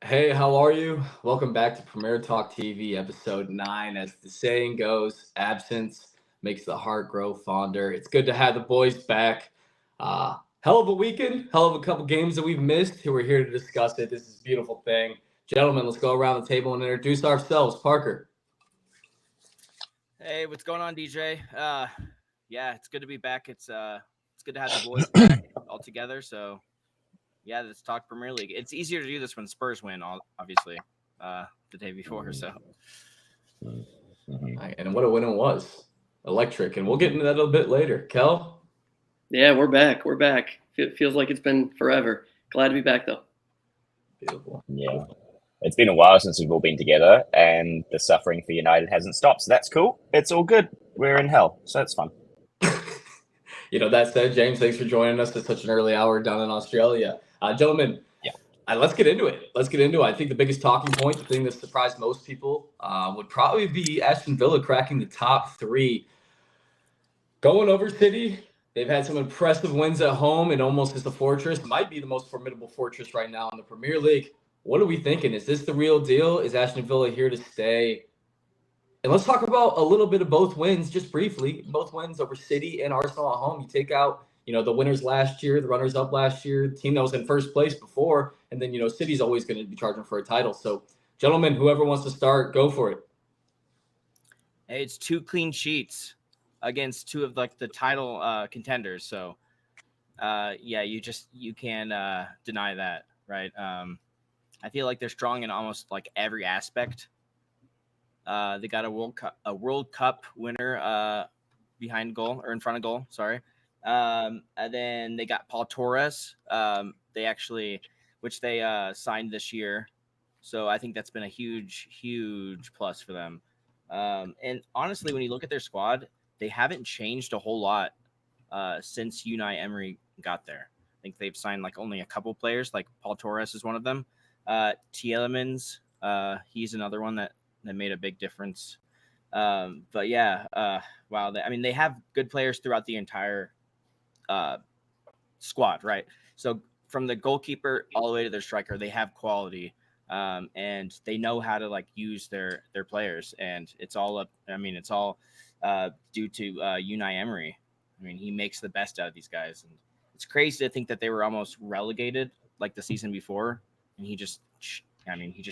Hey, how are you? Welcome back to PremierTalk TV episode 9. As the saying goes, absence makes the heart grow fonder. It's good to have the boys back. Hell of a weekend, hell of a couple games that we've missed. We're here to discuss it. This is a beautiful thing. Gentlemen, let's go around the table and introduce ourselves. Parker. Hey, what's going on, DJ? Yeah, it's good to be back. It's good to have the boys back all together. So, yeah, let's talk Premier League. It's easier to do this when Spurs win, obviously, the day before. So, And what a win it was. Electric. And we'll get into that a little bit later. Kel? Yeah, we're back. We're back. It feels like it's been forever. Glad to be back, though. Beautiful. Yeah. It's been a while since we've all been together, and the suffering for United hasn't stopped. So that's cool. It's all good. We're in hell, so it's fun. That said, James, thanks for joining us at such an early hour down in Australia. Gentlemen, let's get into it. I think the biggest talking point, the thing that surprised most people, would probably be Aston Villa cracking the top 3. Going over City, they've had some impressive wins at home and almost as a fortress. Might be the most formidable fortress right now in the Premier League. What are we thinking? Is this the real deal? Is Aston Villa here to stay? And let's talk about a little bit of both wins, just briefly. Both wins over City and Arsenal at home. You take out, the winners last year, the runners-up last year, the team that was in first place before, and then, City's always going to be charging for a title. So, gentlemen, whoever wants to start, go for it. hey, it's 2 clean sheets against 2 of the title contenders. So, you can deny that, right? I feel like they're strong in almost every aspect. They got a World Cup winner behind goal or in front of goal. Sorry. And then they got Paul Torres. Which they signed this year. So I think that's been a huge plus for them. And honestly, when you look at their squad, they haven't changed a whole lot since Unai Emery got there. I think they've signed only a couple players, like Paul Torres is one of them. Tielemans, he's another one that made a big difference. Wow. They have good players throughout the entire squad, right? So from the goalkeeper all the way to their striker, they have quality, and they know how to use their players. And it's all due to Unai Emery. I mean, he makes the best out of these guys, and it's crazy to think that they were almost relegated the season before, and he just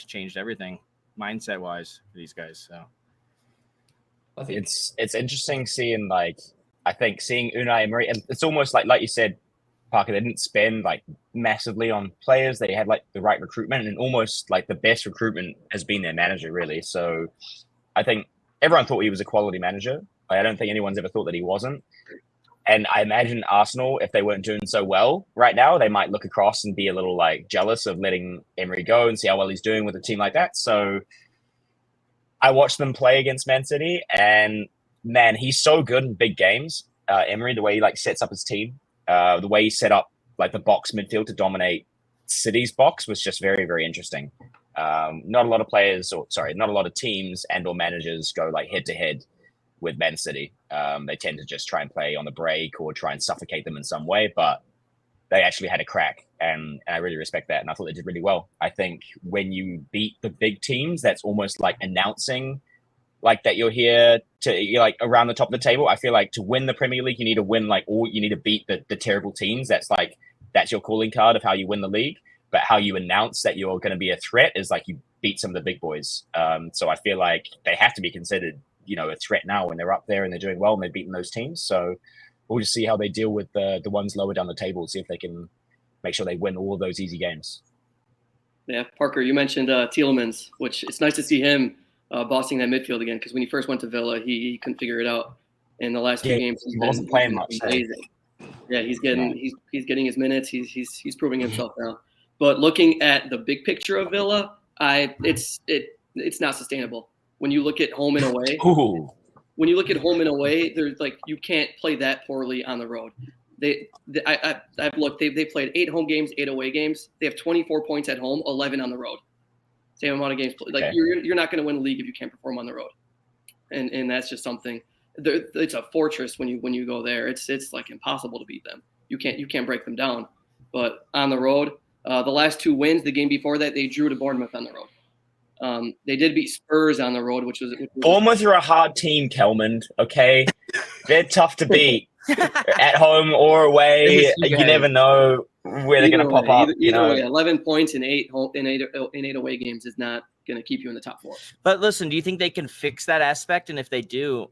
changed everything mindset wise for these guys. So I think it's interesting seeing seeing Unai Emery, and it's almost like you said, Parker, they didn't spend massively on players. They had the right recruitment, and almost the best recruitment has been their manager, really. So I think everyone thought he was a quality manager. I don't think anyone's ever thought that he wasn't. And I imagine Arsenal, if they weren't doing so well right now, they might look across and be a little jealous of letting Emery go and see how well he's doing with a team like that. So I watched them play against Man City, and man, he's so good in big games. Emery, the way he sets up his team, the way he set up the box midfield to dominate City's box was just very, very interesting. Not a lot of teams and or managers go head to head with Man City. They tend to just try and play on the break or try and suffocate them in some way, but they actually had a crack, and I really respect that, and I thought they did really well. I think when you beat the big teams, that's almost announcing that you're around the top of the table. I feel to win the Premier League, you need to win you need to beat the terrible teams. That's your calling card of how you win the league. But how you announce that you're going to be a threat is you beat some of the big boys. So I feel they have to be considered a threat now when they're up there and they're doing well and they've beaten those teams. So we'll just see how they deal with the ones lower down the table, see if they can make sure they win all of those easy games. Yeah, Parker, you mentioned Tielemans, which it's nice to see him bossing that midfield again, because when he first went to Villa, he couldn't figure it out. In the last 2 games, he wasn't playing much. Amazing. Yeah, he's getting his minutes. He's proving himself now. But looking at the big picture of Villa, it's not sustainable. When you look at home and away, there's you can't play that poorly on the road. I've looked. They played 8 home games, 8 away games. They have 24 points at home, 11 on the road. Same amount of games played. Okay. You're not going to win the league if you can't perform on the road, and that's just something. It's a fortress when you go there. It's impossible to beat them. You can't break them down. But on the road, The last 2 wins, the game before that, they drew to Bournemouth on the road. They did beat Spurs on the road, which was Bournemouth are a hard team, Kelman. Okay, they're tough to beat at home or away. You never know where they're going to pop up. Either way, 11 points in eight away games is not going to keep you in the top 4. But listen, do you think they can fix that aspect? And if they do,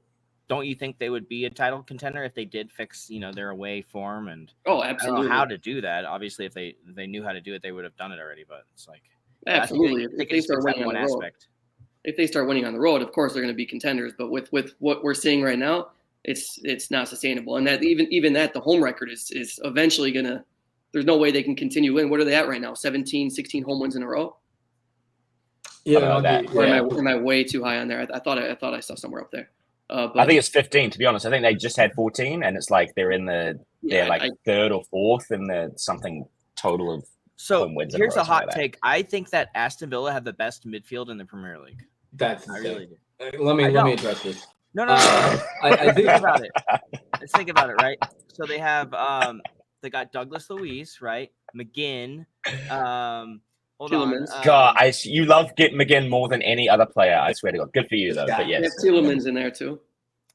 don't you think they would be a title contender if they did fix, their away form? And absolutely. I don't know how to do that. Obviously, if they knew how to do it, they would have done it already. But it's like absolutely. If they start winning on the road, if they start winning on the road, of course they're going to be contenders. But with what we're seeing right now, it's not sustainable. And that even that the home record is eventually going to. There's no way they can continue in. What are they at right now? 17, 16 home wins in a row. Yeah, am I way too high on there? I thought I saw somewhere up there. But I think it's 15, to be honest. I think they just had 14, and it's like they're in they're third or fourth in the something total of home wins. Here's a hot take. I think that Aston Villa have the best midfield in the Premier League. That's I really do. Let me address this. No. I think about it. Let's think about it, right? So they have they got Douglas Luiz, right? McGinn. Hold Tielemans. on. God, you love McGinn more than any other player. I swear to God. Good for you, though. But yes. They have Tielemans in there, too.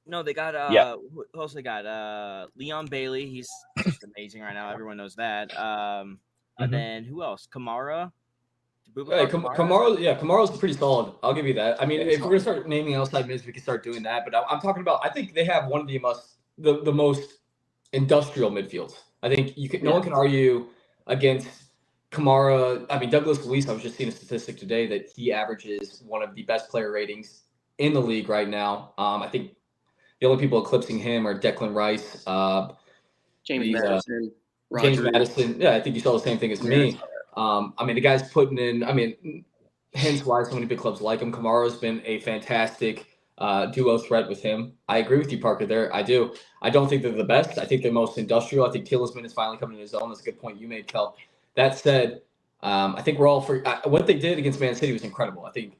No, they got who else they got? Leon Bailey. He's just amazing right now. Everyone knows that. And then who else? Kamara. Kamara's pretty solid. I'll give you that. I mean, if we're gonna start naming outside mids, we can start doing that. But I'm talking about. I think they have one of the most industrial midfields. I think no one can argue against Kamara. I mean, Douglas Luiz. I was just seeing a statistic today that he averages one of the best player ratings in the league right now. I think the only people eclipsing him are Declan Rice, James Maddison, James Maddison. Yeah, I think you saw the same thing as me. I mean, the guy's putting in. I mean, hence why so many big clubs like him. Kamara's been a fantastic duo threat with him. I agree with you, Parker. There, I do. I don't think they're the best. I think they're most industrial. I think Tielemans is finally coming to his own. That's a good point you made, Kel. That said, I think we're all for what they did against Man City was incredible. I think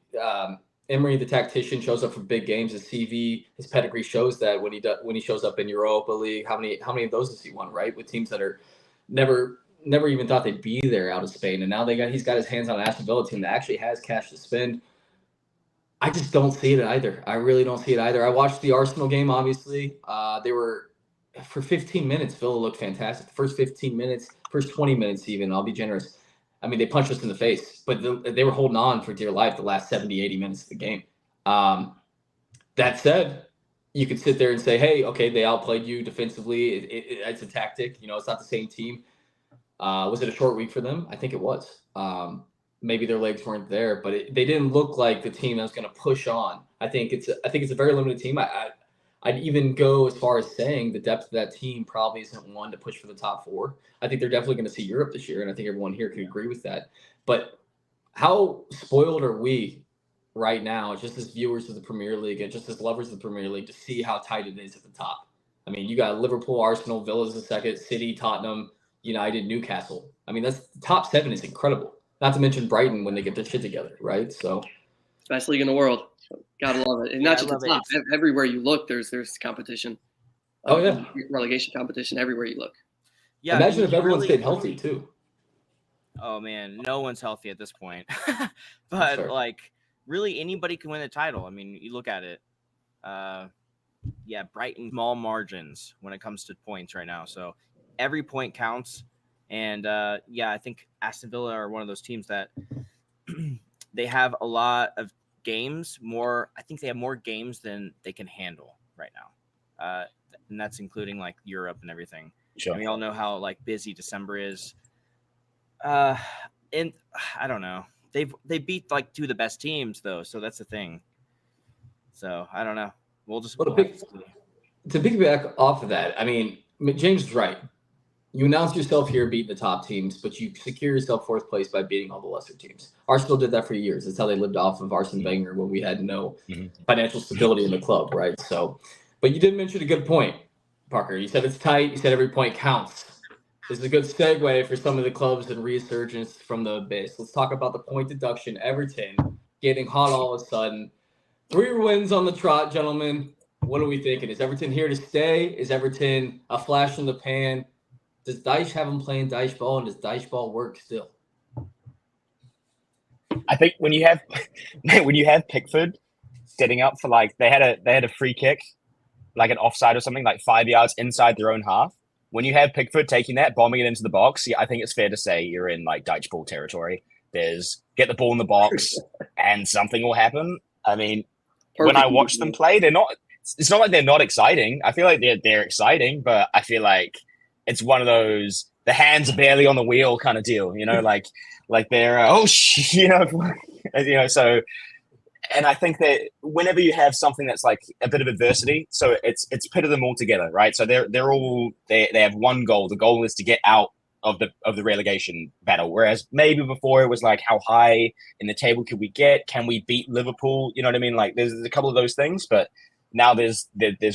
Emery, the tactician, shows up for big games. His CV, his pedigree shows that when he shows up in Europa League, how many of those has he won? Right, with teams that are never even thought they'd be there out of Spain, and now he's got his hands on an Aston Villa team that actually has cash to spend. I just don't see it either. I really don't see it either. I watched the Arsenal game. Obviously, they were for 15 minutes. Villa looked fantastic. The first 15 minutes, first 20 minutes, even. I'll be generous. I mean, they punched us in the face, but they were holding on for dear life the last 70, 80 minutes of the game. That said, you could sit there and say, hey, okay, they outplayed you defensively. It's a tactic. It's not the same team. Was it a short week for them? I think it was. Maybe their legs weren't there, but they didn't look like the team that was going to push on. I think it's a very limited team. I'd even go as far as saying the depth of that team probably isn't one to push for the top 4. I think they're definitely going to see Europe this year, and I think everyone here can agree with that. But how spoiled are we right now, just as viewers of the Premier League and just as lovers of the Premier League, to see how tight it is at the top? I mean, you got Liverpool, Arsenal, Villa's the second, City, Tottenham, United, Newcastle. I mean, that's the top 7 is incredible. Not to mention Brighton when they get their shit together, right? So, best league in the world. Gotta love it. And not just the top. Everywhere you look, there's competition. Relegation competition everywhere you look. Yeah. Imagine if everyone stayed healthy too. Oh man, no one's healthy at this point. But really anybody can win the title. I mean, you look at it. Brighton small margins when it comes to points right now. So every point counts. And I think Aston Villa are one of those teams that they have a lot of games. I think they have more games than they can handle right now. And that's including Europe and everything. Sure. And we all know how busy December is. And I don't know. They beat 2 of the best teams though, so that's the thing. So I don't know. To piggyback off of that, I mean, James is right. You announce yourself here beating the top teams, but you secure yourself 4th place by beating all the lesser teams. Arsenal did that for years. That's how they lived off of Arsene Wenger when we had no financial stability in the club, right? So, but you did mention a good point, Parker. You said it's tight. You said every point counts. This is a good segue for some of the clubs and resurgence from the abyss. Let's talk about the point deduction. Everton getting hot all of a sudden. 3 wins on the trot, gentlemen. What are we thinking? Is Everton here to stay? Is Everton a flash in the pan? Does Dyche have him playing Dyche ball, and does Dyche ball work still? I think when you have Pickford setting up for like they had a free kick, like an offside or something, like 5 yards inside their own half. When you have Pickford taking that, bombing it into the box, yeah, I think it's fair to say you're in like Dyche ball territory. There's get the ball in the box and something will happen. I mean, when I watch them play, they're not. It's not like they're not exciting. I feel like they're exciting, but I feel like it's one of those the hands are barely on the wheel kind of deal. You know, like they're So, and I think that whenever you have something that's like a bit of adversity, so it's pitted them all together, right? So they have one goal. The goal is to get out of the relegation battle. Whereas maybe before it was like, how high in the table could we get? Can we beat Liverpool? You know what I mean? Like there's a couple of those things, but now there's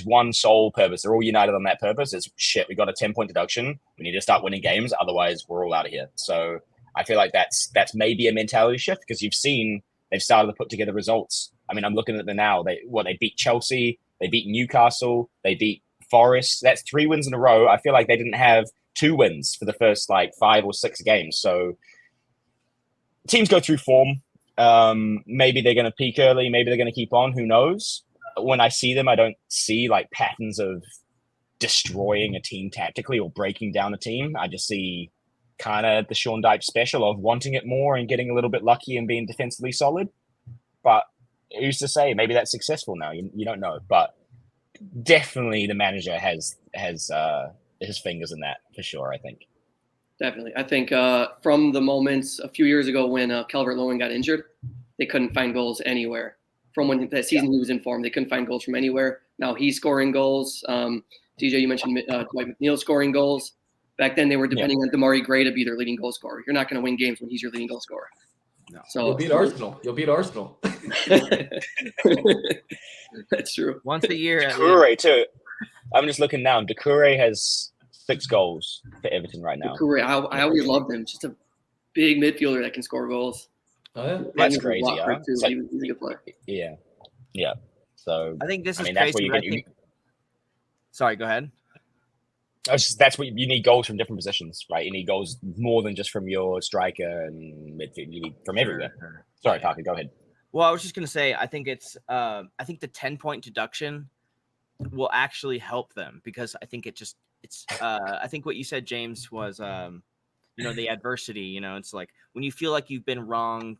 one sole purpose. They're all united on that purpose. It's shit. We got a 10-point deduction. We need to start winning games. Otherwise we're all out of here. So I feel like that's maybe a mentality shift because you've seen they've started to put together results. I mean, I'm looking at them now. They beat Chelsea, they beat Newcastle, they beat Forest. That's 3 wins in a row. I feel like they didn't have 2 wins for the first like 5 or 6 games. So teams go through form. Maybe they're going to peak early. Maybe they're going to keep on. Who knows? When I see them, I don't see like patterns of destroying a team tactically or breaking down a team. I just see kind of the Sean Dyche special of wanting it more and getting a little bit lucky and being defensively solid. But who's to say? Maybe that's successful now. You don't know. But definitely the manager has his fingers in that for sure, I think. Definitely. I think from the moments a few years ago when Calvert-Lewin got injured, they couldn't find goals anywhere. From when that season he was in form, they couldn't find goals from anywhere. Now he's scoring goals. DJ, you mentioned Dwight McNeil scoring goals. Back then they were depending on Damari Gray to be their leading goal scorer. You're not going to win games when he's your leading goal scorer. No. So You'll beat Arsenal. That's true. Once a year. Doucouré too. I'm just looking now. Doucouré has 6 goals for Everton right now. Doucouré, I always loved him. Just a big midfielder that can score goals. Oh, yeah. That's crazy. Huh? He's a good player. Yeah. So I think this is crazy. That's where you get. Sorry, go ahead. That's what you need goals from different positions, right? You need goals more than just from your striker and midfield. You need from everywhere. Sure. Sorry, Parker, go ahead. Well, I was just gonna say, I think it's I think the 10-point deduction will actually help them because I think I think what you said, James, was the adversity. It's like when you feel like you've been wronged,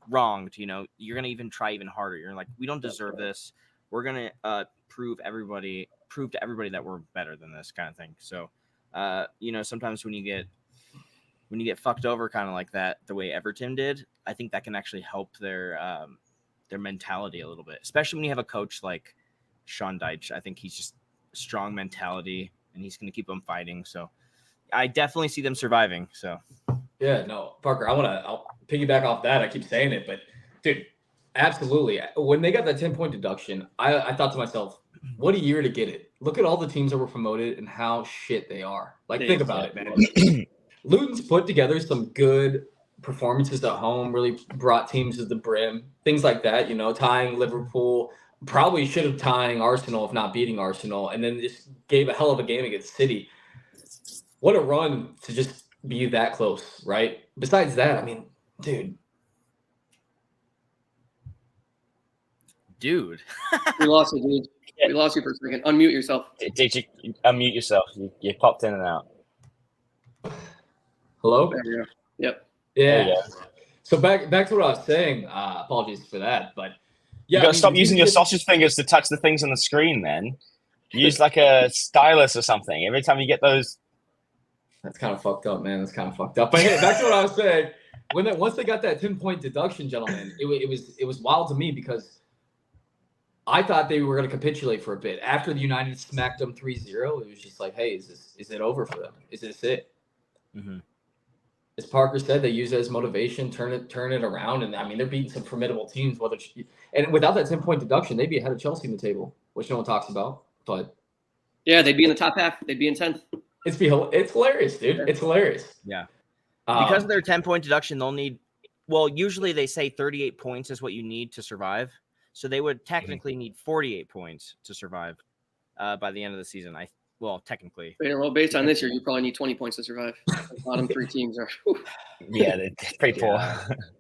you're gonna even try even harder. You're like, we don't deserve this. We're gonna prove to everybody that we're better than this kind of thing. So, sometimes when you get fucked over kind of like that, the way Everton did, I think that can actually help their mentality a little bit, especially when you have a coach like Sean Dyche. I think he's just a strong mentality and he's going to keep them fighting. So I definitely see them surviving. So yeah, no, Parker, I'll piggyback off that. I keep saying it, but dude, absolutely. When they got that 10-point deduction, I thought to myself, what a year to get it. Look at all the teams that were promoted and how shit they are. Like, think about it, man. Luton's put together some good performances at home, really brought teams to the brim, things like that, tying Liverpool, probably should have tying Arsenal if not beating Arsenal, and then just gave a hell of a game against City. What a run to just be that close, right? Besides that, I mean, dude. We lost you, dude. We lost you for a second. Unmute yourself. Did you unmute yourself? You popped in and out. Hello? There you go. Yep. Yeah. So back to what I was saying. Apologies for that, but yeah, you gotta stop using your sausage fingers to touch the things on the screen, man. Use like a stylus or something. Every time you get those. That's kind of fucked up, man. That's kind of fucked up. But hey, back to what I was saying. Once they got that 10-point deduction, gentlemen, it was wild to me because I thought they were going to capitulate for a bit. After the United smacked them 3-0, it was just like, hey, is it over for them? Is this it? Mm-hmm. As Parker said, they use it as motivation, turn it around, and I mean they're beating some formidable teams. And without that 10-point deduction, they'd be ahead of Chelsea in the table, which no one talks about. But yeah, they'd be in the top half. They'd be in 10th. It's hilarious, dude. It's hilarious. Yeah, because of their 10-point deduction, they'll need. Well, usually they say 38 points is what you need to survive. So they would technically need 48 points to survive by the end of the season. Well, technically. Well, based on this year, you probably need 20 points to survive. The bottom 3 teams are. Yeah, they're pretty poor.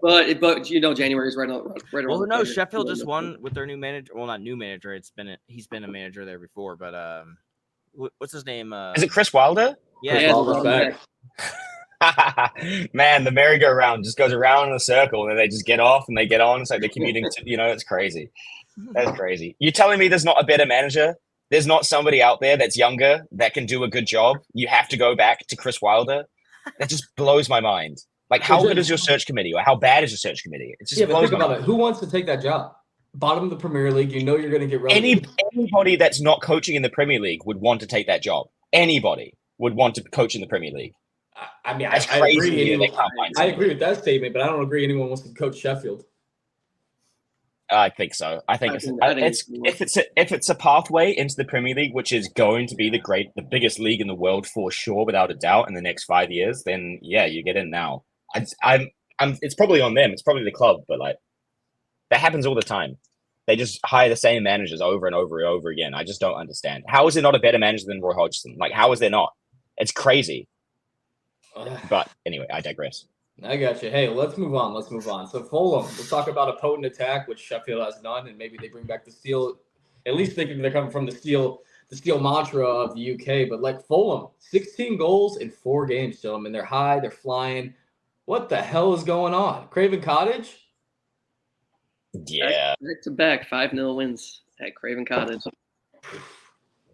But January is right around. Well, who knows? corner. Sheffield just won with their new manager. Well, not new manager. He's been a manager there before. But what's his name? Is it Chris Wilder? Yeah, Chris Wilder's back. Man, the merry-go-round just goes around in a circle, and then they just get off and they get on. It's like they're commuting to, it's crazy. That's crazy. You're telling me there's not a better manager? There's not somebody out there that's younger that can do a good job? You have to go back to Chris Wilder? That just blows my mind. Like, how good is your search committee, or how bad is your search committee? It just but blows think my about mind. it. Who wants to take that job? Bottom of the Premier League, you're going to get relegated. Anybody that's not coaching in the Premier League would want to take that job. Anybody would want to coach in the Premier League. I mean, That's I crazy. agree. I agree with that statement, but I don't agree anyone wants to coach Sheffield. I think so. I think if it's a pathway into the Premier League, which is going to be the biggest league in the world for sure, without a doubt, in the next 5 years, then yeah, you get in now. It's probably on them. It's probably the club, but like that happens all the time. They just hire the same managers over and over and over again. I just don't understand. How is there not a better manager than Roy Hodgson? Like, how is there not? It's crazy. But anyway, I digress. I got you. Hey, let's move on. So Fulham, let's talk about a potent attack, which Sheffield has none, and maybe they bring back the steel. At least thinking they're coming from the steel mantra of the UK. But like Fulham, 16 goals in 4 games, gentlemen. They're high, they're flying. What the hell is going on? Craven Cottage? Yeah. Back to back 5-0 wins at Craven Cottage.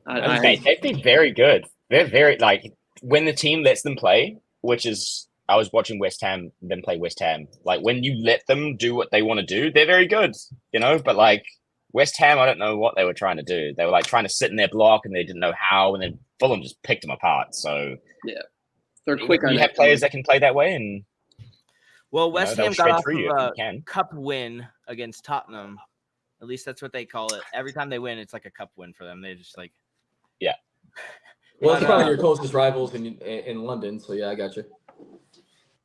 They've been very good. They're very, like, when the team lets them play, which is, I was watching West Ham then play West Ham. Like, when you let them do what they want to do, they're very good, But, like, West Ham, I don't know what they were trying to do. They were, like, trying to sit in their block, and they didn't know how, and then Fulham just picked them apart. So, yeah. They're quick on you have players that can play that way, and well, West Ham got off of a cup win against Tottenham. At least that's what they call it. Every time they win, it's like a cup win for them. They just like, yeah. Well, it's probably your closest rivals in London. So yeah, I got you.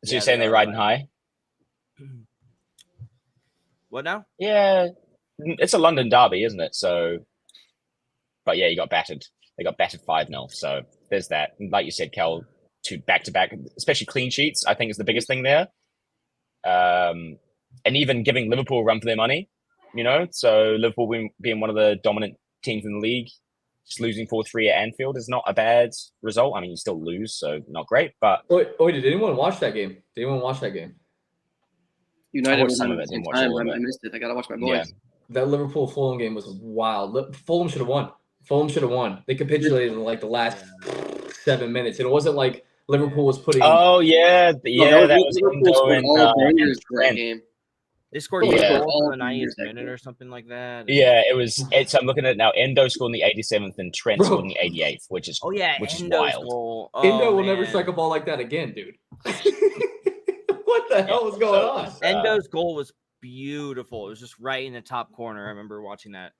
So you're saying they're riding high? What now? Yeah, it's a London derby, isn't it? So, but yeah, you got battered. They got battered 5-0. So there's that. And like you said, Kel, 2 back-to-back, especially clean sheets, I think is the biggest thing there. And even giving Liverpool a run for their money, So Liverpool being one of the dominant teams in the league, just losing 4-3 at Anfield is not a bad result. I mean, you still lose, so not great. But did anyone watch that game? United watched some of it. Didn't watch all of it. I missed it. I gotta watch my boys. Yeah. That Liverpool Fulham game was wild. Fulham should have won. They capitulated in like the last 7 minutes, and it wasn't like Liverpool was putting. Oh yeah, that was that game. They scored 2 goals in the 90th minute or something like that. Yeah, it was. I'm looking at it now. Endo scored in the 87th, and Trent scored in the 88th, which is Endo's is wild. Goal. Endo will never strike a ball like that again, dude. What the hell was going on? Endo's goal was beautiful. It was just right in the top corner. I remember watching that.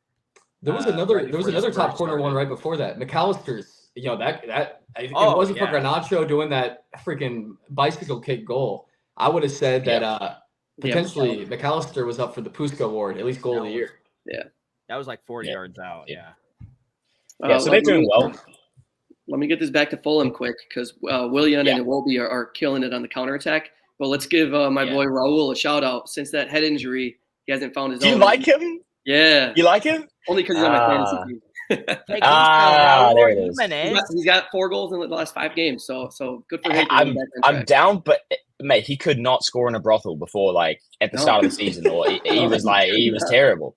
There was another top corner one right before that. McAllister's, it wasn't for Garnacho doing that freaking bicycle kick goal. I would have said that potentially McAllister was up for the Puska Award, at least goal of the year. Yeah. That was like 40 yards out. Yeah. So they're doing well. Let me get this back to Fulham quick because Willian and Iwobi are killing it on the counterattack. But let's give my boy Raul a shout out. Since that head injury, he hasn't found his own. Do you like him? Yeah. You like him? Only because he's on my fantasy team. There it is. He's got 4 goals in the last 5 games, so good for him. I'm down, but mate, he could not score in a brothel before, like at the start of the season, or he was terrible.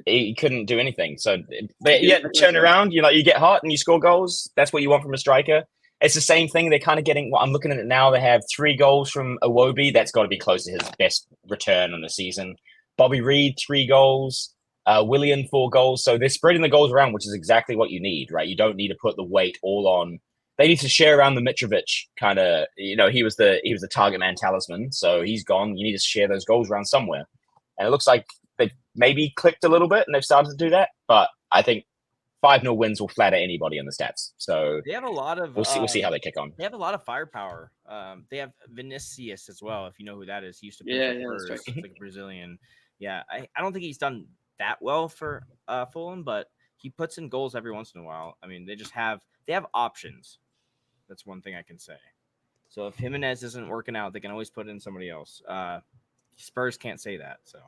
He couldn't do anything. So, but yeah, turn around. You get hot and you score goals. That's what you want from a striker. It's the same thing. They're kind of getting. I'm looking at it now. They have 3 goals from Iwobi. That's got to be close to his best return on the season. Bobby Reed, 3 goals. Willian, 4 goals. So they're spreading the goals around, which is exactly what you need, right? You don't need to put the weight all on. They need to share around the Mitrovic kind of. He was the target man talisman, so he's gone. You need to share those goals around somewhere, and it looks like they've maybe clicked a little bit, and they've started to do that. But I think 5-0 wins will flatter anybody in the stats. So they have a lot of. We'll see how they kick on. They have a lot of firepower. They have Vinicius as well. If you know who that is, he used to play for like a Brazilian. Yeah, I don't think he's done that well for Fulham, but he puts in goals every once in a while. I mean, they have options. That's one thing I can say. So if Jimenez isn't working out, they can always put in somebody else. Spurs can't say that. So.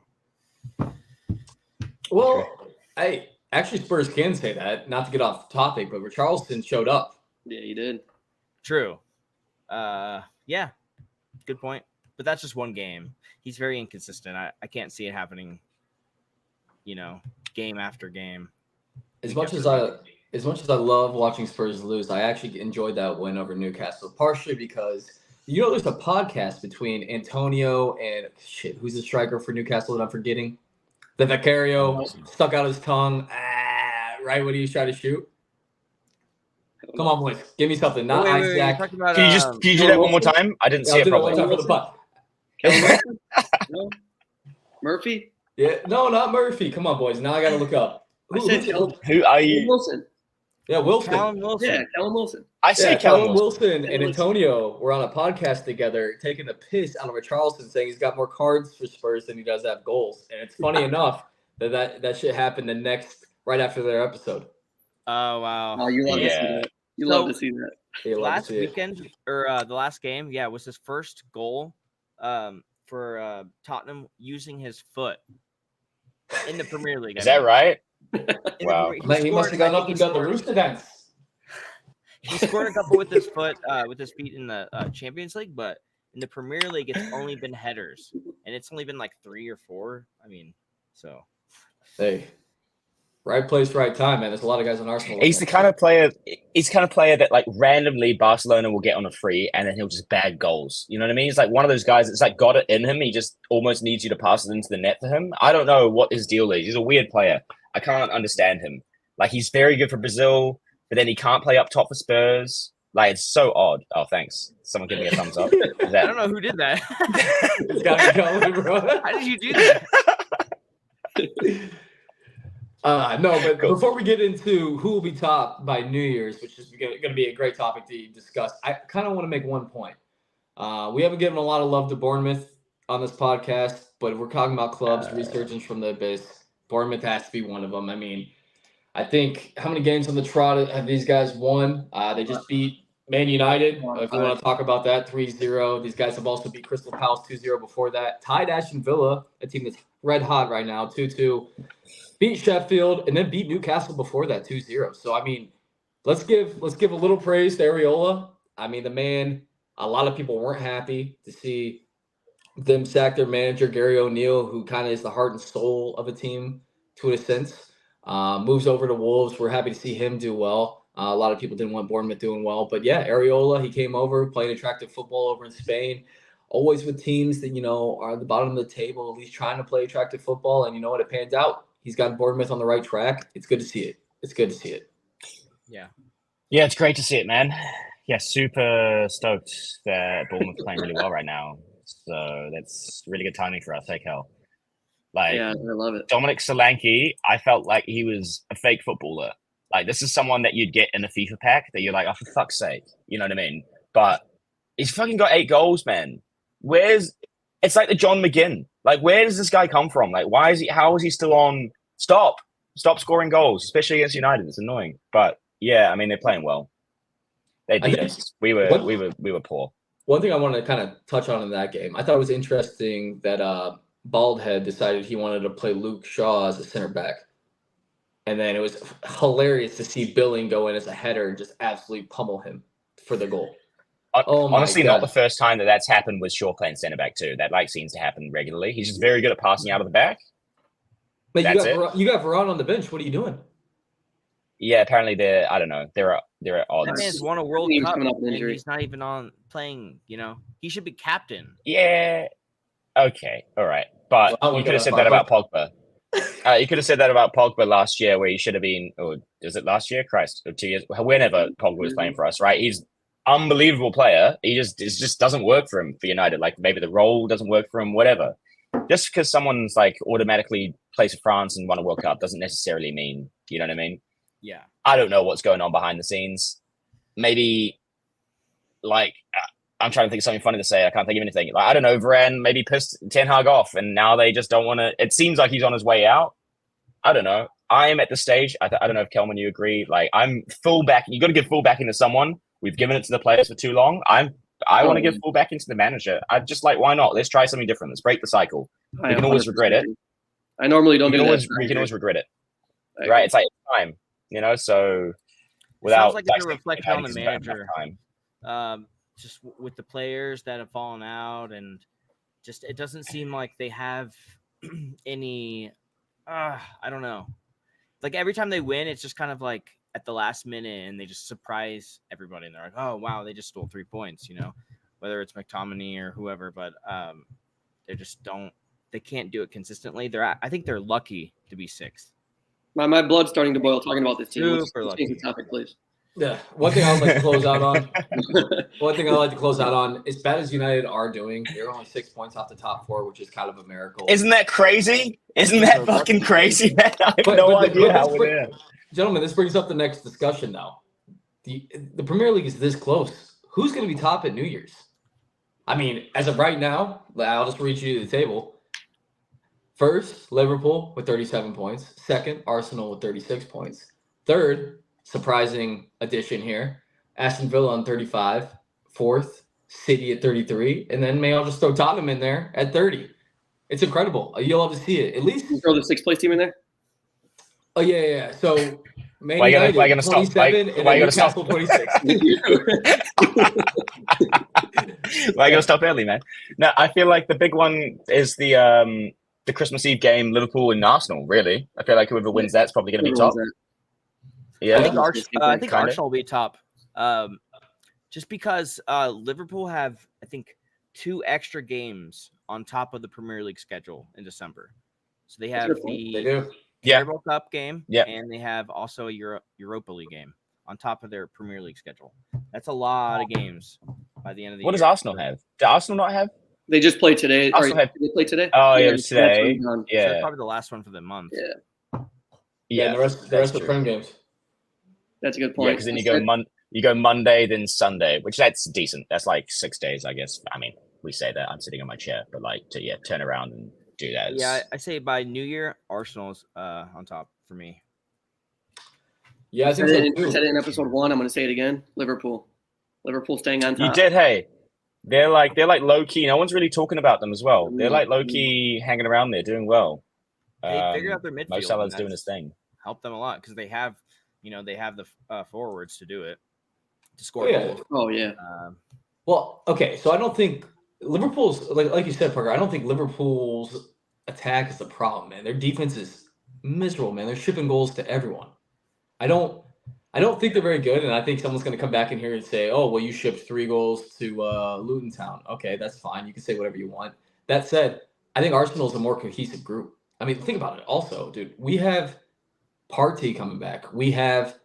Well, actually Spurs can say that. Not to get off topic, but Richarlison showed up. Yeah, he did. True. Yeah, good point. But that's just one game. He's very inconsistent. I can't see it happening, game after game. As much as I love watching Spurs lose, I actually enjoyed that win over Newcastle, partially because there's a podcast between Antonio and who's the striker for Newcastle that I'm forgetting? The Vicario stuck out his tongue right when he was trying to shoot. Come on, boys. Give me something. Not Isaac. Can you do that one more time? I didn't see it properly. One time for the puck. No? Murphy? Yeah, no, not Murphy. Come on, boys. Now I got to look up. Who are you? Wilson. Yeah, Wilson. Callum Wilson. I say Callum Wilson and Antonio were on a podcast together taking the piss out of Richarlison, saying he's got more cards for Spurs than he does have goals. And it's funny enough that shit happened right after their episode. Oh, wow. Oh, you love to see that. You love to see that. Last weekend, or the last game, was his first goal for Tottenham using his foot in the Premier League. Is that right? Wow. He must have gone up and got the rooster dance. He scored a couple with his foot, with his feet in the Champions League, but in the Premier League, it's only been headers, and it's only been like 3 or 4. I mean, so. Hey, right place, right time, man. There's a lot of guys on Arsenal. He's the kind of player. He's the kind of player that like randomly Barcelona will get on a free, and then he'll just bag goals. You know what I mean? He's like one of those guys that's like got it in him. He just almost needs you to pass it into the net for him. I don't know what his deal is. He's a weird player. I can't understand him. Like he's very good for Brazil, but then he can't play up top for Spurs. Like it's so odd. Oh, thanks. Someone give me a thumbs up. I don't know who did that. It's got me going, bro. How did you do that? No, but before we get into who will be top by New Year's, which is going to be a great topic to discuss, I kind of want to make one point. We haven't given a lot of love to Bournemouth on this podcast, but if we're talking about clubs, resurgence from the abyss, Bournemouth has to be one of them. I mean, I think how many games on the trot have these guys won? They just beat Man United, if we want to talk about that, 3-0. These guys have also beat Crystal Palace 2-0 before that. Tied Aston Villa, a team that's red hot right now, 2-2. Beat Sheffield, and then beat Newcastle before that, 2-0. So, I mean, let's give a little praise to Areola. I mean, the man, a lot of people weren't happy to see them sack their manager, Gary O'Neill, who kind of is the heart and soul of a team to a sense. Moves over to Wolves. We're happy to see him do well. A lot of people didn't want Bournemouth doing well. But, yeah, Areola, he came over, played attractive football over in Spain. Always with teams that, are at the bottom of the table, at least trying to play attractive football. And you know what? It pans out. He's got Bournemouth on the right track. It's good to see it. Yeah. Yeah, it's great to see it, man. Yeah, super stoked that Bournemouth playing really well right now. So that's really good timing for us, hey, Kel. Yeah, I love it. Dominic Solanke, I felt like he was a fake footballer. Like, this is someone that you'd get in a FIFA pack that you're like, oh, for fuck's sake. You know what I mean? But he's fucking got 8 goals, man. It's like the John McGinn. Like, where does this guy come from? Like, how is he still on? Stop scoring goals, especially against United. It's annoying. But yeah, I mean, they're playing well. They beat us. We were poor. One thing I wanted to kind of touch on in that game, I thought it was interesting that Baldhead decided he wanted to play Luke Shaw as a center back. And then it was hilarious to see Billing go in as a header and just absolutely pummel him for the goal. Honestly, not the first time that's happened with Shaw playing centre back too. That seems to happen regularly. He's just very good at passing out of the back. But you got Varane on the bench. What are you doing? Yeah, apparently they're at odds. That man's won a World Cup and he's not even on playing. He should be captain. Yeah. Okay. All right. But you could have said that about Pogba. You could have said that about Pogba last year, where he should have been. Or is it last year? Christ, or 2 years? Whenever Pogba was playing for us, right? He's unbelievable player. It just doesn't work for him for United. Like maybe the role doesn't work for him, whatever. Just because someone's like automatically plays for France and won a World Cup doesn't necessarily mean, you know what I mean? Yeah. I don't know what's going on behind the scenes. Maybe like I'm trying to think of something funny to say. I can't think of anything. Like I don't know, Varane maybe pissed Ten Hag off and now they just don't want to. It seems like he's on his way out. I don't know. I am at the stage. I don't know if Kelman, you agree. Like, I'm full back. You got to give full backing to someone. We've given it to the players for too long. I want to give full backing to the manager. I just like, why not? Let's try something different. Let's break the cycle. We can always regret it. I normally don't do that. We can always regret it, right? It's like time, So without sounds like it's a reflection on the manager. Just with the players that have fallen out, and just it doesn't seem like they have any. I don't know. Like every time they win, it's just kind of like at the last minute, and they just surprise everybody, and they're like, "Oh wow, they just stole 3 points," whether it's McTominay or whoever. But they just don't. They can't do it consistently. I think they're lucky to be 6th. My blood's starting to boil talking about this team. Super Let's lucky. change the topic, please. Yeah, one thing I'd like to close out on. As bad as United are doing, they're only 6 points off the top 4, which is kind of a miracle. Isn't that crazy? Isn't that fucking crazy, man? I have no idea how we're there. Gentlemen, this brings up the next discussion now. The Premier League is this close. Who's going to be top at New Year's? I mean, as of right now, I'll just read you the table. First, Liverpool with 37 points. Second, Arsenal with 36 points. Third, surprising addition here, Aston Villa on 35. Fourth, City at 33. And then I'll just throw Tottenham in there at 30. It's incredible. You'll love to see it. At least you throw the 6th place team in there. Oh yeah. So Man United 27 and Newcastle 26. Why you gonna stop early, man? No, I feel like the big one is the Christmas Eve game, Liverpool and Arsenal. Really, I feel like whoever wins that's probably going to be top. Yeah, I think Arsenal will be top. Just because Liverpool have, I think, 2 extra games on top of the Premier League schedule in December. So they have the Carabao Cup game, and they have also a Europa League game on top of their Premier League schedule. That's a lot of games by the end of the year. What does Arsenal have? Do Arsenal not have? They just played today. Did they play today? Oh, yeah, it was today. So that's probably the last one for the month. Yeah. The rest of the Prem games. That's a good point. Yeah, because then you go Monday, then Sunday, which that's decent. That's like 6 days, I guess. I mean, we say that I'm sitting on my chair, but like to turn around and do that. Yeah, I say by New Year, Arsenal's on top for me. Yeah, I said it in episode 1. I'm going to say it again. Liverpool staying on top. You did, hey. They're like low key. No one's really talking about them as well. They're like low key hanging around there, doing well. They figured out their midfield. Mo Salah's doing his thing. Helped them a lot because they have the forwards to do it, to score goals. Oh yeah. Well, okay, so I don't think Liverpool's like you said, Parker. I don't think Liverpool's attack is the problem, man. Their defense is miserable, man. They're shipping goals to everyone. I don't think they're very good, and I think someone's going to come back in here and say, "Oh, well, you shipped 3 goals to Luton Town." Okay, that's fine. You can say whatever you want. That said, I think Arsenal's a more cohesive group. I mean, think about it. Also, dude, we have Partey coming back. We have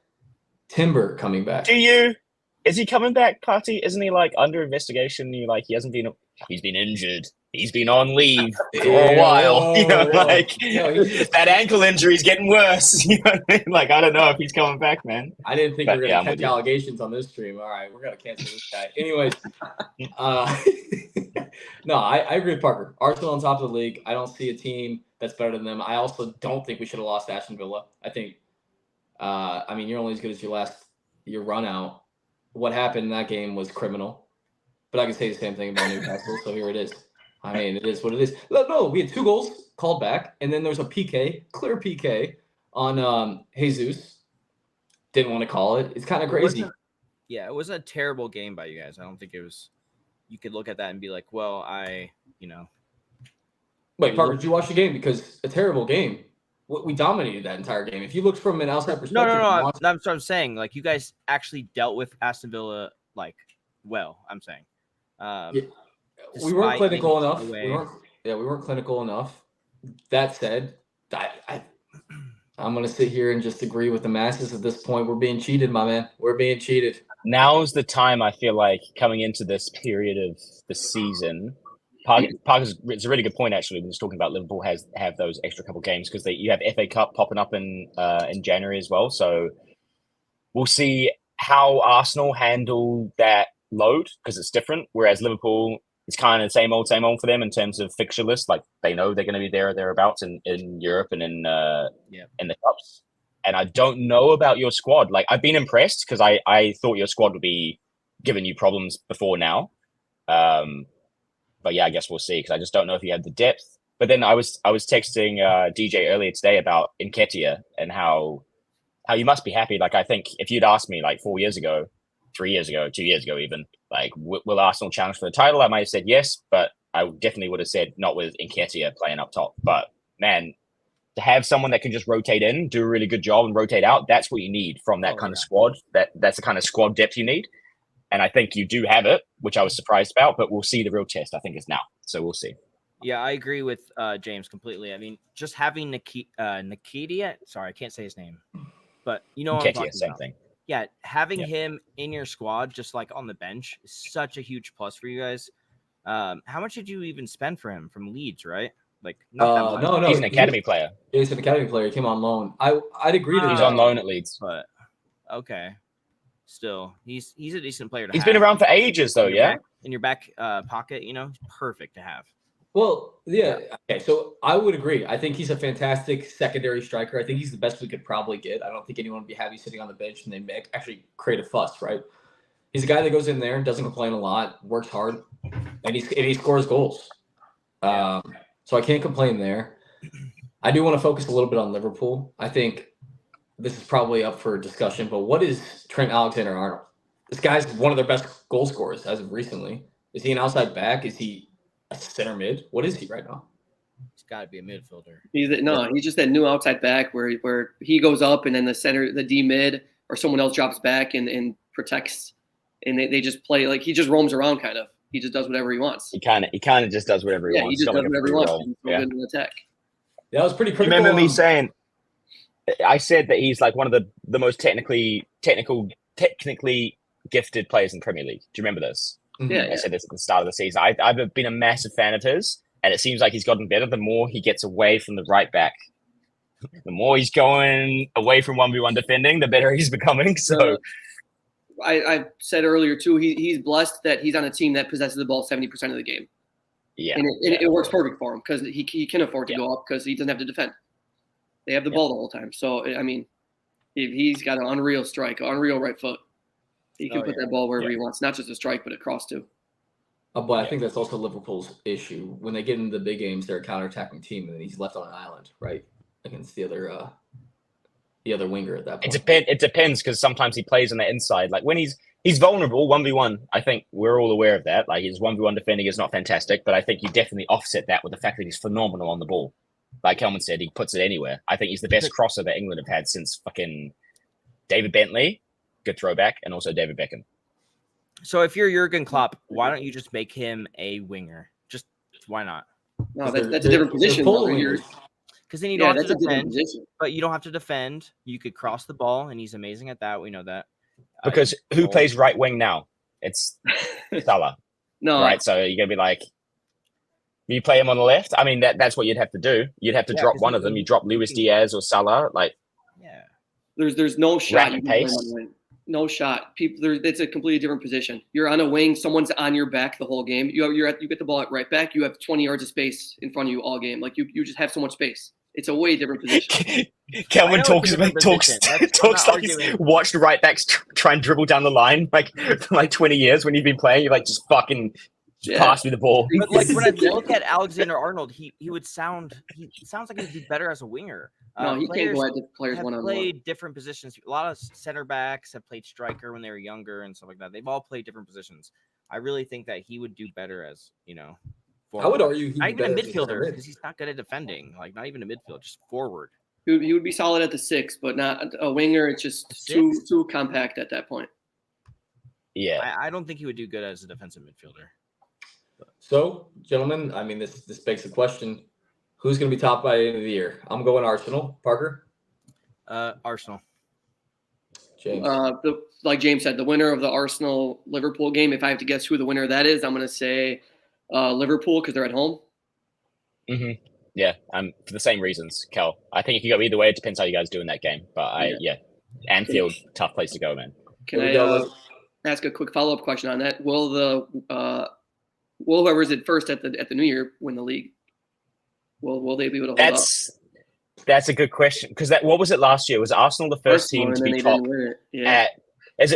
Timber coming back. Is he coming back, Partey? Isn't he like under investigation? He's been injured. He's been on leave for a while. That ankle injury is getting worse. You know what I mean? Like, I don't know if he's coming back, man. I didn't think we were going to catch allegations on this stream. All right, we're going to cancel this guy. Anyways, no, I agree with Parker. Arsenal on top of the league. I don't see a team that's better than them. I also don't think we should have lost Aston Villa. I think, you're only as good as your run out. What happened in that game was criminal. But I can say the same thing about Newcastle, so here it is. I mean, it is what it is. No, we had 2 goals called back, and then there's a PK, clear PK on Jesus. Didn't want to call it. It's kind of crazy. It was a terrible game by you guys. I don't think it was. You could look at that and be like, well, Wait, Parker, did you watch the game? Because a terrible game. We dominated that entire game. If you looked from an outside perspective, no. That's what I'm saying. Like, you guys actually dealt with Aston Villa well. I'm saying. We weren't clinical enough. We weren't clinical enough. That said, I'm going to sit here and just agree with the masses at this point. We're being cheated, my man. We're being cheated. Now's the time, I feel like, coming into this period of the season. Parker's, it's a really good point, actually. We're just talking about Liverpool have those extra couple games because you have FA Cup popping up in January as well. So we'll see how Arsenal handle that load because it's different. Whereas Liverpool, it's kind of same old for them in terms of fixture list. Like they know they're going to be there or thereabouts in Europe and in the cups. And I don't know about your squad. Like I've been impressed because I thought your squad would be giving you problems before now. But yeah, I guess we'll see because I just don't know if you had the depth. But then I was texting DJ earlier today about Nketiah and how you must be happy. Like I think if you'd asked me like 4 years ago, 3 years ago, 2 years ago, even like will Arsenal challenge for the title? I might have said yes, but I definitely would have said not with Nketiah playing up top. But man, to have someone that can just rotate in, do a really good job, and rotate out, that's what you need from that kind of squad. That's the kind of squad depth you need. And I think you do have it, which I was surprised about, but we'll see the real test. I think is now. So we'll see. Yeah, I agree with James completely. I mean, just having Nketiah, sorry, I can't say his name, but you know what I'm talking same about. thing. Yeah, having him in your squad, just like on the bench, is such a huge plus for you guys. How much did you even spend for him from Leeds, right? Like, not that much. No, he's an academy player. He's an academy player. He came on loan. I'd agree that he's on loan at Leeds, but okay. Still, he's a decent player to have. He's been around for ages, though. In your back pocket, perfect to have. Well, yeah. Okay, so I would agree. I think he's a fantastic secondary striker. I think he's the best we could probably get. I don't think anyone would be happy sitting on the bench and they actually create a fuss, right? He's a guy that goes in there, doesn't complain a lot, works hard, and he scores goals. So I can't complain there. I do want to focus a little bit on Liverpool. I think this is probably up for discussion, but what is Trent Alexander-Arnold? This guy's one of their best goal scorers as of recently. Is he an outside back? Is he a center mid? What is he right now? He's got to be a midfielder. He's just that new outside back where he goes up and then the D mid or someone else drops back and protects, and they just play like he just roams around kind of. He just does whatever he wants. He kind of just does whatever he wants. He just does whatever he wants. He's so good in attack. That was pretty critical. You remember me saying? I said that he's like one of the most technically gifted players in the Premier League. Do you remember this? Yeah, I said this at the start of the season. I've been a massive fan of his, and it seems like he's gotten better the more he gets away from the right back. The more he's going away from 1v1 defending, the better he's becoming. So I said earlier too, he's blessed that he's on a team that possesses the ball 70% of the game. Yeah, and it works perfect for him because he can afford to go up because he doesn't have to defend. They have the ball the whole time. So I mean, he's got an unreal strike, unreal right foot. He can put that ball wherever he wants, not just a strike, but a cross too. But I think that's also Liverpool's issue. When they get into the big games, they're a counterattacking team, and he's left on an island, right, against the other winger at that point. It depends because sometimes he plays on the inside. Like when he's vulnerable 1v1. I think we're all aware of that. Like his 1v1 defending is not fantastic, but I think you definitely offset that with the fact that he's phenomenal on the ball. Like Kelman said, he puts it anywhere. I think he's the best crosser that England have had since fucking David Bentley, good throwback, and also David Beckham. So if you're Jurgen Klopp, why don't you just make him a winger? Just why not? No, that's a different position. Because then you don't have to defend, but you don't have to defend. You could cross the ball, and he's amazing at that. We know that. Because who plays right wing now? It's Salah. No. Right, so you're going to be like, you play him on the left? I mean, that's what you'd have to do. You'd have to drop one of them. You drop Luis Diaz or Salah. Like, there's no shot. You pace. No shot. It's a completely different position. You're on a wing. Someone's on your back the whole game. You get the ball at right back. You have 20 yards of space in front of you all game. Like you just have so much space. It's a way different position. Kelvin talks like he's watched right backs try and dribble down the line like 20 years when you've been playing. You're like, just fucking pass me the ball. But like when I look at Alexander-Arnold, he sounds like he'd be better as a winger. No, he can't go at the players one-on-one. Played different positions. A lot of center backs have played striker when they were younger and stuff like that. They've all played different positions. I really think that he would do better as, forward. I would argue not even a midfielder because he's not good at defending. Like not even a midfield, just forward. He would be solid at the 6, but not a winger. It's just too compact at that point. Yeah, I don't think he would do good as a defensive midfielder. So, gentlemen, I mean, this begs the question: who's going to be top by the end of the year? I'm going Arsenal. Parker. Arsenal. James. Like James said, the winner of the Arsenal-Liverpool game. If I have to guess who the winner of that is, I'm going to say Liverpool because they're at home. Mm-hmm. Yeah, for the same reasons, Kel. I think if you go either way, it depends how you guys do in that game. But Anfield, tough place to go, man. Can I ask a quick follow-up question on that? Will the Will whoever's at first at the New Year win the league? Will they be able to hold up? That's a good question, because what was it last year? Was Arsenal the first team to be top Yeah. was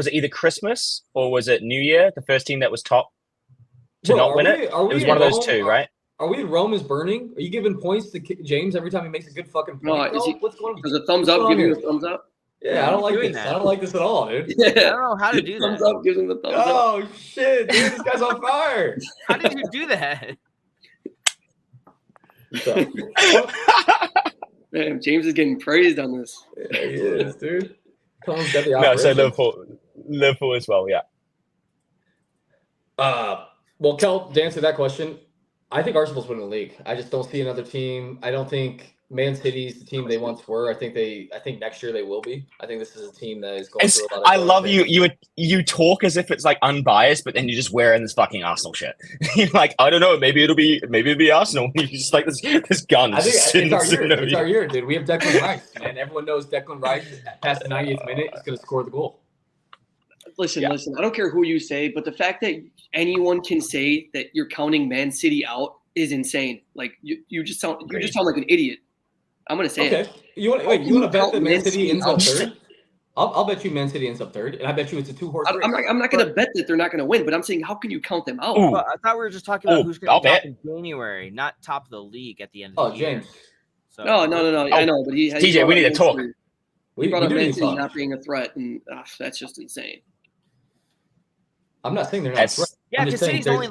it either Christmas or was it New Year? The first team that was top to not win it. It was one of those two, right? Are we in Rome is burning? Are you giving points to James every time he makes a good fucking point? No, What's going on? Does a thumbs up give you a thumbs up? Yeah, I don't like this. I don't like this at all, dude. Yeah. I don't know how to do that. Thumbs up gives him the thumbs up. Oh shit, dude, this guy's on fire. How did you do that? Man, James is getting praised on this. Yeah, he is, dude. Colin's got the No, so operation. Liverpool as well, yeah. Well, Kel, to answer that question, I think Arsenal's winning the league. I just don't see another team. I don't think Man City's the team they once were. I think next year they will be. I think this is a team that is going through a lot of I love you talk as if it's like unbiased, but then you just wearing this fucking Arsenal shit. You're like, I don't know, maybe it'll be Arsenal. You just like this gun. I think it's our year, dude. We have Declan Rice, man. Everyone knows Declan Rice past the 90th minute is going to score the goal. Listen. I don't care who you say, but the fact that anyone can say that you're counting Man City out is insane. Like you just sound like an idiot. I'm gonna say it. You want to bet that Man City ends up third? I'll bet you Man City ends up third, and I bet you it's a 2-horse race. I'm not gonna bet that they're not gonna win, but I'm saying how can you count them out? Well, I thought we were just talking about who's gonna be top in January, not top of the league at the end of the year. James. So, no. I know, but TJ, we need to talk. We brought up Man City not being a threat, and that's just insane. I'm not saying they're not a threat. Yeah, because City's only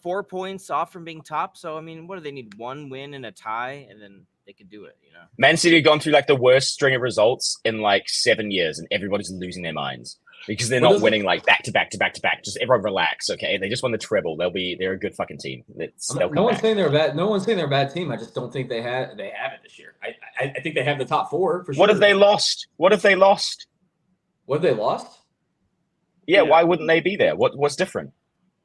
4 points off from being top. So I mean, what do they need? One win and a tie, and then they could do it. Man City have gone through the worst string of results in 7 years, and everybody's losing their minds because they're not winning back to back to back to back. Just everyone relax, okay? They just won the treble. They're a good fucking team. No one's saying they're bad. No one's saying they're a bad team. I just don't think they have it this year. I think they have the top 4 for sure. What have they lost? What have they lost? Yeah, why wouldn't they be there? What's different?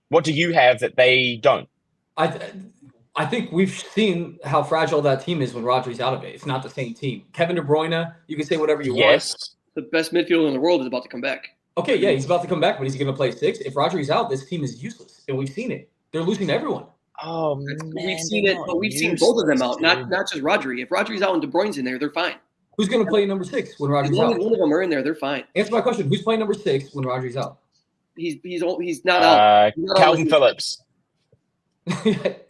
What do you have that they don't? I think we've seen how fragile that team is when Rodri's out of it. It's not the same team. Kevin De Bruyne, you can say whatever you want. The best midfielder in the world is about to come back. Okay, yeah, he's about to come back, but he's going to play 6. If Rodri's out, this team is useless, and we've seen it. They're losing to everyone. Oh, man. We've seen it, but we've seen both of them out, not just Rodri. If Rodri's out and De Bruyne's in there, they're fine. Who's going to play number 6 when Rodri's out? One of them are in there, they're fine. Answer my question. Who's playing number 6 when Rodri's out? He's not out. Calvin Phillips.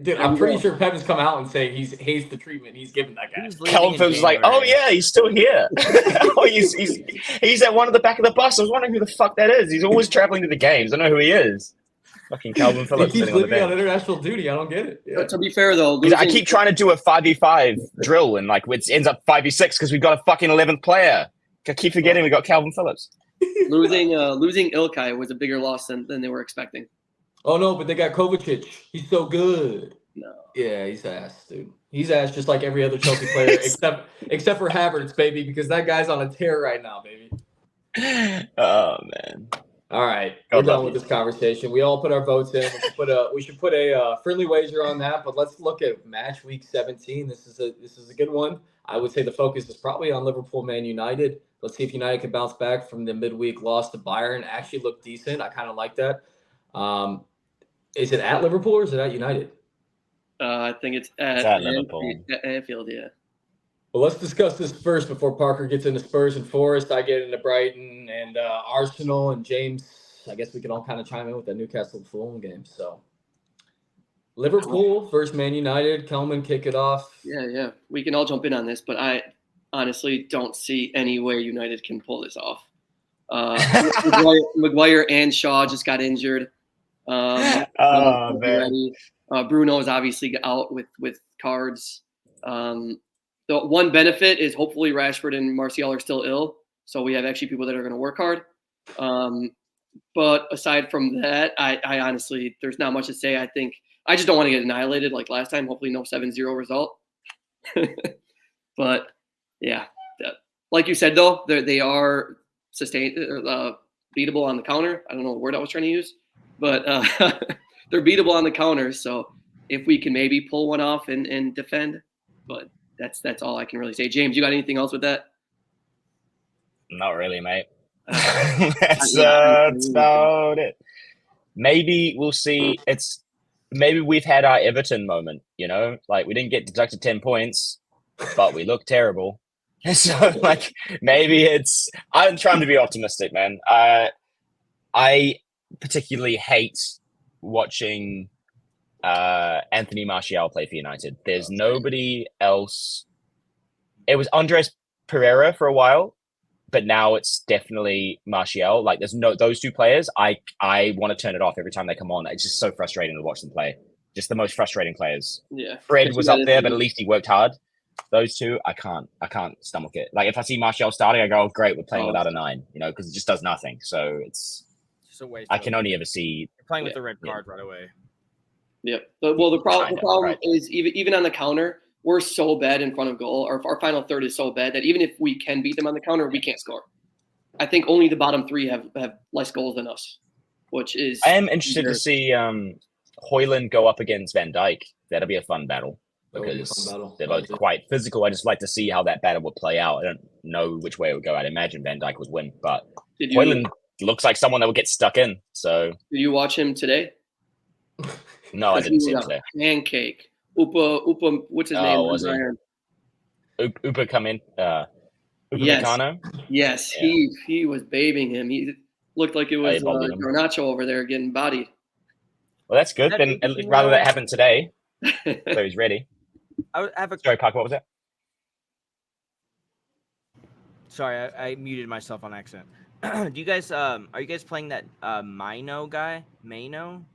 Dude, I'm pretty sure Pep has come out and say he hates the treatment he's giving that guy. Calvin Phillips is like, oh yeah, he's still here. he's at one of the back of the bus. I was wondering who the fuck that is. He's always traveling to the games. I know who he is. Fucking Calvin Phillips. He keeps living on international duty. I don't get it. Yeah. To be fair though, I keep trying to do a 5v5 drill and it ends up 5v6 because we've got a fucking 11th player. I keep forgetting we got Calvin Phillips. Losing Ilkay was a bigger loss than they were expecting. Oh no, but they got Kovacic. He's so good. No. Yeah, he's ass, dude. He's ass just like every other Chelsea player, except for Havertz, baby, because that guy's on a tear right now, baby. Oh man. All right, we're done with this conversation. We all put our votes in. We should put a friendly wager on that. But let's look at match week 17. This is a good one. I would say the focus is probably on Liverpool, Man United. Let's see if United can bounce back from the midweek loss to Bayern. Actually look decent. I kind of like that. Is it at Liverpool or is it at United? I think it's at Liverpool. Anfield, yeah. Well, let's discuss this first before Parker gets into Spurs and Forest. I get into Brighton and Arsenal, and James, I guess we can all kind of chime in with that Newcastle Fulham game. So Liverpool versus Man United. Kelman, kick it off. Yeah. We can all jump in on this, but I honestly don't see any way United can pull this off. Maguire and Shaw just got injured. Man. Bruno is obviously out with cards. The one benefit is hopefully Rashford and Martial are still ill, so we have actually people that are going to work hard. But aside from that, I honestly, there's not much to say. I think I just don't want to get annihilated like last time. Hopefully no 7-0 result. But yeah, like you said though, they are beatable on the counter. I don't know the word I was trying to use, but they're beatable on the counter. So if we can maybe pull one off and defend, but that's all I can really say. James, you got anything else with that? Not really, mate. That's about it. Maybe we'll see. maybe we've had our Everton moment, you know, like we didn't get deducted 10 points, but we look terrible. So like maybe I'm trying to be optimistic, man. I particularly hate watching Anthony Martial play for United. There's nobody else. It was Andres Pereira for a while, but now it's definitely Martial. Like there's those two players. I want to turn it off every time they come on. It's just so frustrating to watch them play. Just the most frustrating players. Yeah. Fred was up there, but at least he worked hard. Those two, I can't stomach it. Like if I see Martial starting, I go, oh, great, we're playing without a 9, you know, because it just does nothing. So it's just a waste. I can only ever see You're playing with the red card right away. Yep. Well, the problem is even on the counter, we're so bad in front of goal. Our final third is so bad that even if we can beat them on the counter, we can't score. I think only the bottom 3 have less goals than us, which is. I am interested to see Højlund go up against Van Dijk. That'll be a fun battle because they're both quite physical. I just like to see how that battle would play out. I don't know which way it would go. I'd imagine Van Dijk would win, but Højlund looks like someone that would get stuck in. So did you watch him today? No, I didn't see him today. Pancake. Upa, what's his name? Was he? Upa come in. Upamecano? Yes, yeah. He was babying him. He looked like it was Garnacho over there getting bodied. Well, that's good. Then rather that happened today, so he's ready. Sorry, Parker, what was that? Sorry, I muted myself on accident. Are you guys playing that Mino guy? Mino?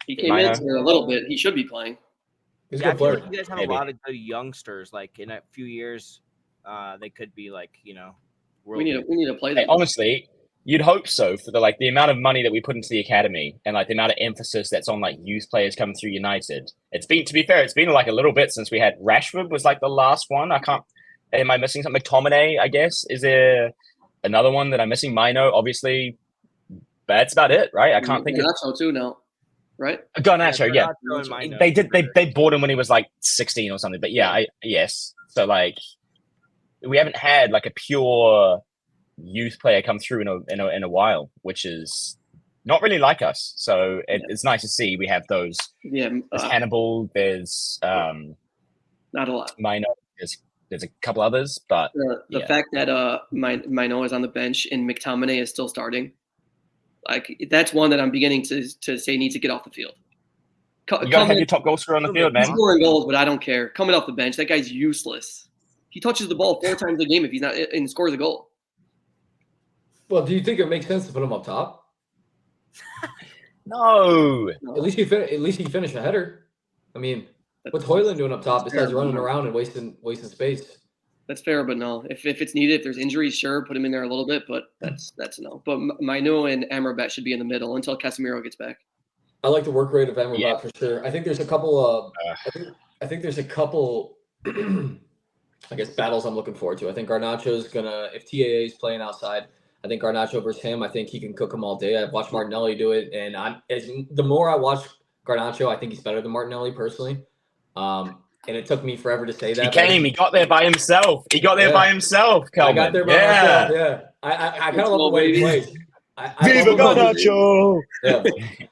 He came in for a little bit. He should be playing. Yeah, I feel like you guys have a lot of good youngsters. Like in a few years, they could be like, you know, we need to play them. Hey, honestly, you'd hope so for the amount of money that we put into the academy and like the amount of emphasis that's on like youth players coming through United. It's been like a little bit since we had Rashford was like the last one. Am I missing something? McTominay, I guess. Is there another one that I'm missing? Mino, obviously. But that's about it, right? I can't think of Garnacho too now. Right? Garnacho, yeah. They bought him when he was like 16 or something. But yeah, yes. So like we haven't had like a pure youth player come through in a while, which is not really like us. So it's nice to see we have those. Yeah. There's Hannibal. There's not a lot. Mino. There's a couple others, but the fact that Mino is on the bench and McTominay is still starting, like that's one that I'm beginning to say needs to get off the field. You gotta have your top goal scorer on the field, man. He's scoring goals, but I don't care. Coming off the bench, that guy's useless. He touches the ball 4 times a game if he's not and scores a goal. Well, do you think it makes sense to put him up top? No. At least he finished a header. I mean, what's Højlund doing up top besides running around and wasting space? That's fair, but no. If it's needed, if there's injuries, sure, put him in there a little bit, but that's no. But Mino and Amrabat should be in the middle until Casemiro gets back. I like the work rate of Amrabat for sure. I think there's a couple. I think there's a couple. I guess battles I'm looking forward to. I think Garnacho's gonna, if TAA is playing outside, I think Garnacho versus him, I think he can cook him all day. I've watched Martinelli do it, and the more I watch Garnacho, I think he's better than Martinelli personally. And it took me forever to say that. He got there by himself. By himself, Kelvin. I got there by myself, yeah. I kind of love the way he plays. Viva Garnacho! Yeah.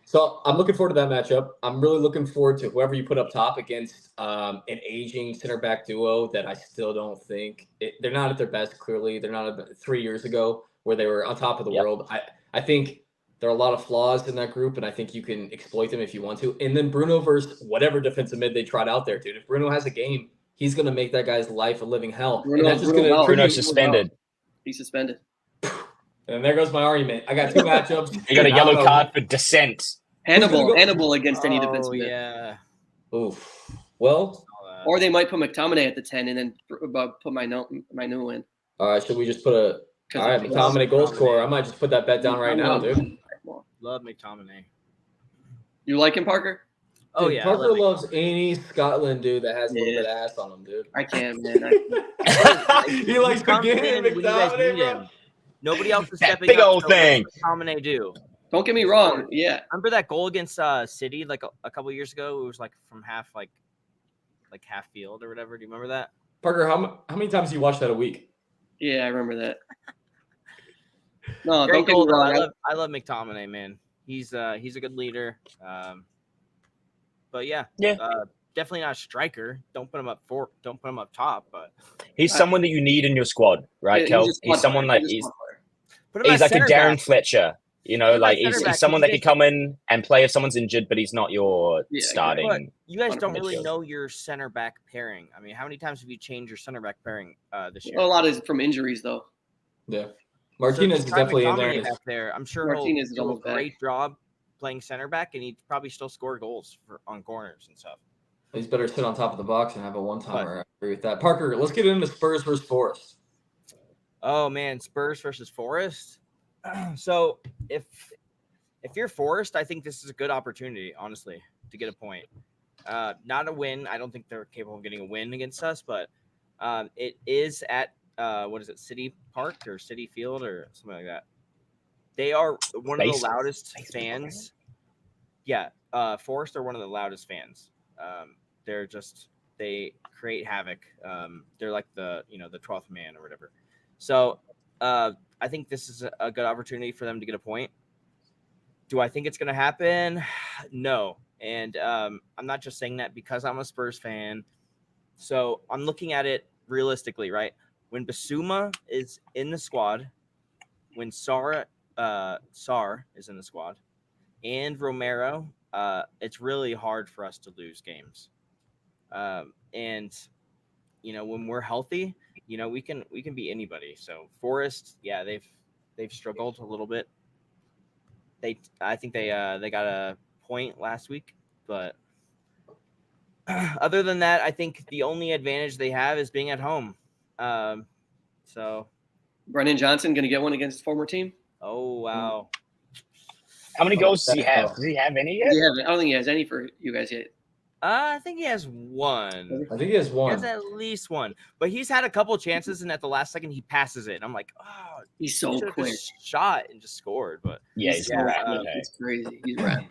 So I'm looking forward to that matchup. I'm really looking forward to whoever you put up top against an aging center back duo that I still don't think they're not at their best. Clearly, they're not 3 years ago where they were on top of the world. I think there are a lot of flaws in that group, and I think you can exploit them if you want to. And then Bruno versus whatever defensive mid they tried out there, dude. If Bruno has a game, he's going to make that guy's life a living hell. Bruno's suspended. He's suspended. And there goes my argument. I got 2 matchups. You got a yellow card for dissent. Hannibal against any defensive mid. Yeah. Oof. Well. Or they might put McTominay at the 10 and then put my new in. All right, should we just put a – all right, McTominay goal scorer. I might just put that bet down right now, dude. Love McTominay. You like him, Parker? Oh, dude, yeah. Parker loves any Scotland dude that has a little bit of ass on him, dude. I can't, man. He likes to get in McTominay, bro. Nobody else is that stepping big up. Old thing. McTominay do. Don't get me wrong. Yeah. Remember that goal against City like a couple of years ago? It was like from half field or whatever. Do you remember that? Parker, how many times do you watch that a week? Yeah, I remember that. No, Great don't get goal, me wrong. I love McTominay, man. He's a good leader. But yeah, definitely not a striker. Don't put him up top. But he's someone that you need in your squad, right, Kel? He's someone that he's like a Darren Fletcher. You know, like he's someone that could come in and play if someone's injured, but he's not your starting. But you guys don't really know your center back pairing. I mean, how many times have you changed your center back pairing this year? A lot is from injuries, though. Yeah, Martinez is definitely in there. Back there. I'm sure Martinez he'll do a great job playing center back, and he'd probably still score goals on corners and stuff. He's better sit on top of the box and have a one-timer. I agree with that. Parker, let's get into Spurs versus Forest. Oh man, Spurs versus Forest. So if you're Forest, I think this is a good opportunity, honestly, to get a point. Not a win. I don't think they're capable of getting a win against us, but it is at City Park or City Field or something like that. They are one of the loudest fans. Yeah, Forest are one of the loudest fans. They create havoc. They're like the 12th man or whatever. So I think this is a good opportunity for them to get a point. Do I think it's going to happen? No. And I'm not just saying that because I'm a Spurs fan. So I'm looking at it realistically, right? When Basuma is in the squad, when Sarr is in the squad, and Romero, it's really hard for us to lose games. And when we're healthy, we can beat anybody. So Forest, yeah, they've struggled a little bit. I think they got a point last week, but other than that, I think the only advantage they have is being at home. So Brennan Johnson going to get one against his former team? Oh wow! How many goals does he have? Does he have any yet? I don't think he has any for you guys yet. I think he has one. I think he has one. He has at least one. But he's had a couple chances, and at the last second, he passes it. And I'm like, oh, he's so quick. Shot and just scored. But he's crazy. He's right.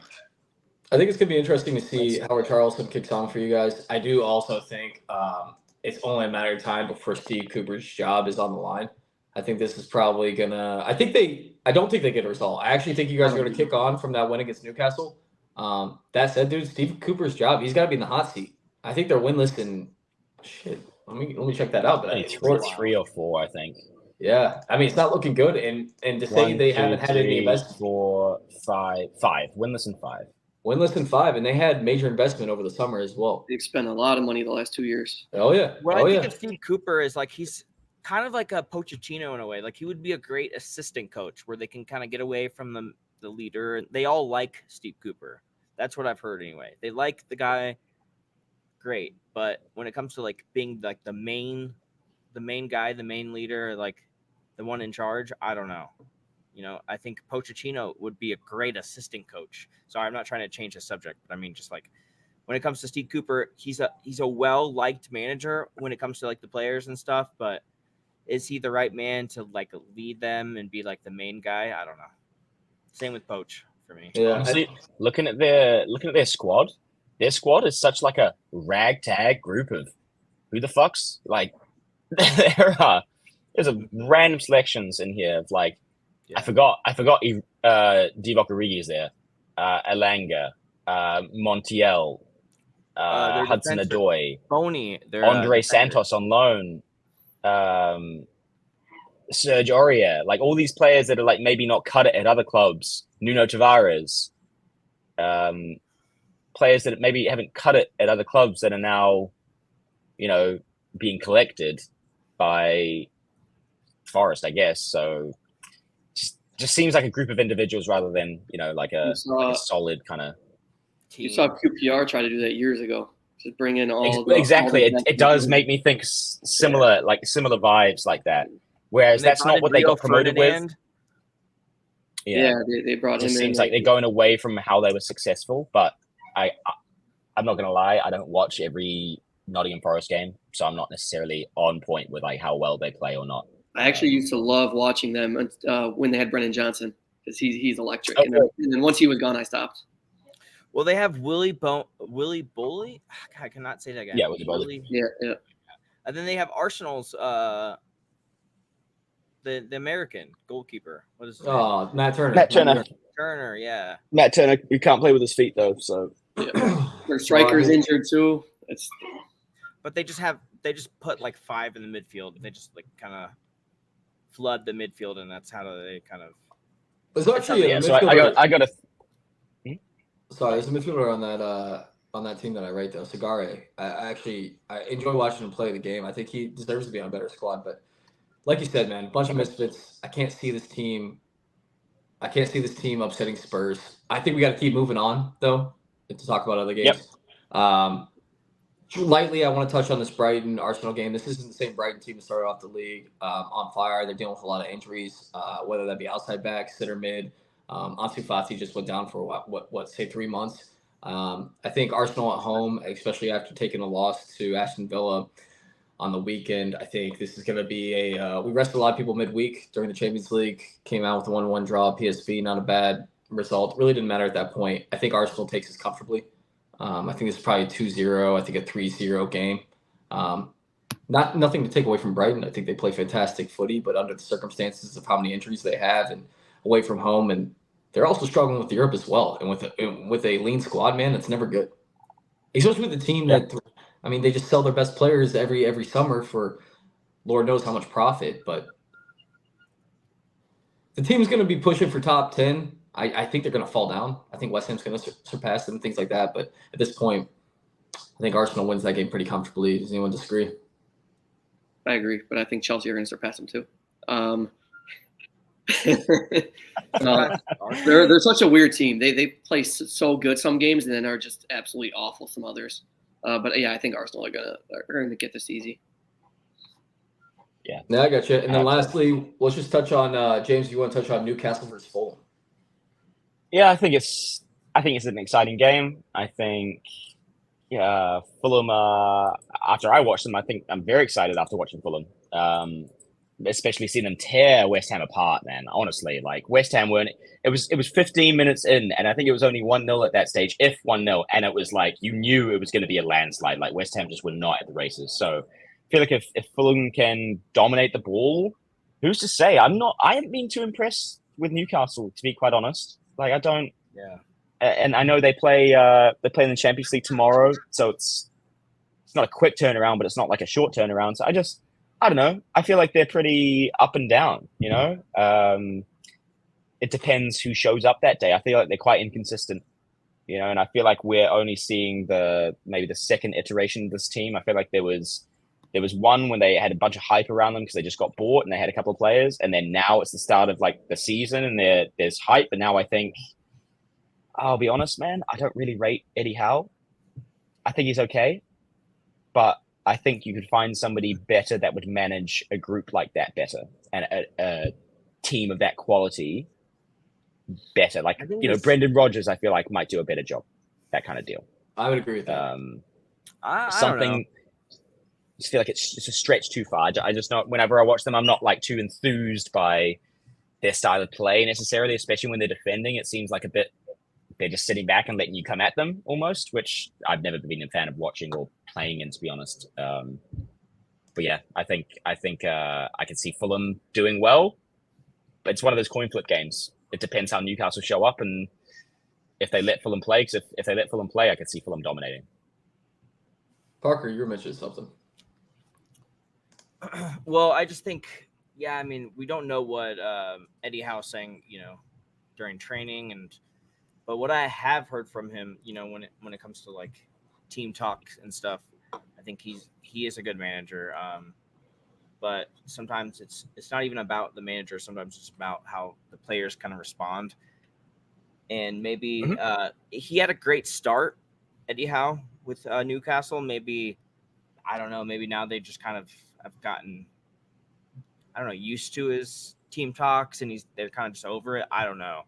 I think it's going to be interesting to see how Richarlison kicks on for you guys. I do also think it's only a matter of time before Steve Cooper's job is on the line. I think this is probably going to – I don't think they get a result. I actually think you guys are going to kick on from that win against Newcastle. That said, dude, Steve Cooper's job, he's got to be in the hot seat. I think they're winless in shit. Let me check that out. But three or four, I think. Yeah, I mean it's not looking good, and to say they haven't had any investment. 4, 5, winless in 5. Winless in 5, and they had major investment over the summer as well. They've spent a lot of money the last 2 years. Oh yeah. What I think of Steve Cooper is like he's kind of like a Pochettino in a way. Like he would be a great assistant coach where they can kind of get away from the leader. They all like Steve Cooper. That's what I've heard anyway. They like the guy, great. But when it comes to like being like the main guy, the main leader, like the one in charge, I don't know. I think Pochettino would be a great assistant coach. Sorry, I'm not trying to change the subject, but I mean just like when it comes to Steve Cooper, he's a well-liked manager when it comes to like the players and stuff, but is he the right man to like lead them and be like the main guy? I don't know. Same with Poach for me. Yeah. Honestly, looking at their squad is such like a ragtag group of who the fucks like there's a random selections in here of like I forgot Divock Origi is there, Elanga, Montiel, Hudson Odoi, Boney, Andre Santos on loan, Serge Aurier, like all these players that are like maybe not cut it at other clubs, Nuno Tavares, players that maybe haven't cut it at other clubs that are now, being collected by Forest, I guess. So just seems like a group of individuals rather than, like a solid kind of team. You saw QPR try to do that years ago. To bring in exactly. It does make me think similar vibes like that. Whereas that's not what they got promoted with. Yeah, they brought him in. It seems like they're going away from how they were successful. But I'm not going to lie. I don't watch every Nottingham Forest game, so I'm not necessarily on point with like how well they play or not. I actually used to love watching them when they had Brennan Johnson because he's electric. And then once he was gone, I stopped. Well, they have Willy Boley. I cannot say that guy. Yeah, Willy Boley. Yeah. And then they have Arsenal's the American goalkeeper. What is his name? Matt Turner. Matt Turner. Turner, yeah. Matt Turner, he can't play with his feet though, so Their striker's injured too. But they just put like 5 in the midfield. They just like kind of flood the midfield, and that's how they kind of. There's actually a so midfielder. I got a. Sorry, there's a midfielder on that team that I rate though, Sagare. I enjoy watching him play the game. I think he deserves to be on a better squad, but like you said, man, bunch of misfits. I can't see this team upsetting Spurs. I think we got to keep moving on though to talk about other games. Yep. Lightly, I want to touch on this Brighton Arsenal game. This isn't the same Brighton team that started off the league on fire. They're dealing with a lot of injuries, whether that be outside back, center mid. Ansu Fati just went down for what 3 months. I think Arsenal at home, especially after taking a loss to Aston Villa on the weekend, I think this is going to be we rested a lot of people midweek during the Champions League, came out with a 1-1 draw, PSV, not a bad result. Really didn't matter at that point. I think Arsenal takes this comfortably. I think this is probably a 2-0. I think a 3-0 game. Nothing to take away from Brighton. I think they play fantastic footy, but under the circumstances of how many injuries they have and away from home, and they're also struggling with Europe as well. And with a lean squad, man, that's never good. Especially with a team that, I mean, they just sell their best players every summer for Lord knows how much profit. But the team's going to be pushing for top 10. I think they're going to fall down. I think West Ham's going to surpass them, things like that. But at this point, I think Arsenal wins that game pretty comfortably. Does anyone disagree? I agree, but I think Chelsea are going to surpass them too. They're such a weird team. They play so good some games and then are just absolutely awful some others. But yeah, I think Arsenal are gonna get this easy. Yeah, I got you. And then lastly, let's just touch on James. You want to touch on Newcastle versus Fulham? Yeah, I think it's an exciting game. I think Fulham. After I watched them, I think I'm very excited after watching Fulham. Especially seeing them tear West Ham apart, man. Honestly, like West Ham weren't. It was 15 minutes in, and I think it was only 1-0 at that stage, if 1-0, and it was like you knew it was going to be a landslide. Like West Ham just were not at the races. So I feel like if Fulham can dominate the ball, who's to say? I haven't been too impressed with Newcastle, to be quite honest. Like I don't. Yeah. And I know they play in the Champions League tomorrow, so it's not a quick turnaround, but it's not like a short turnaround. So I don't know. I feel like they're pretty up and down, you know? It depends who shows up that day. I feel like they're quite inconsistent, you know, and I feel like we're only seeing maybe the second iteration of this team. I feel like there was one when they had a bunch of hype around them because they just got bought and they had a couple of players. And then now it's the start of like the season and there's hype. And now I think, I'll be honest, man, I don't really rate Eddie Howe. I think he's okay, but I think you could find somebody better that would manage a group like that better and a team of that quality better. Like, you know, Brendan Rodgers, I feel like might do a better job. That kind of deal. I would agree with that. I don't know. I just feel like it's a stretch too far. I just not, whenever I watch them, I'm not like too enthused by their style of play necessarily, especially when they're defending. It seems like a bit, they're just sitting back and letting you come at them almost, which I've never been a fan of watching or playing in, to be honest. But yeah, I think I can see Fulham doing well, but it's one of those coin flip games. It depends how Newcastle show up and if they let Fulham play. Because if they let Fulham play, I could see Fulham dominating. Parker, you were mentioning something. Well, I just think, yeah, I mean, we don't know what Eddie Howe's saying, you know, during training but what I have heard from him, you know, when it comes to like team talk and stuff, I think he is a good manager. But sometimes it's not even about the manager. Sometimes it's about how the players kind of respond. And maybe he had a great start, Eddie Howe, with Newcastle. Maybe, I don't know, maybe now they just kind of have gotten, I don't know, used to his team talks and they're kind of just over it. I don't know.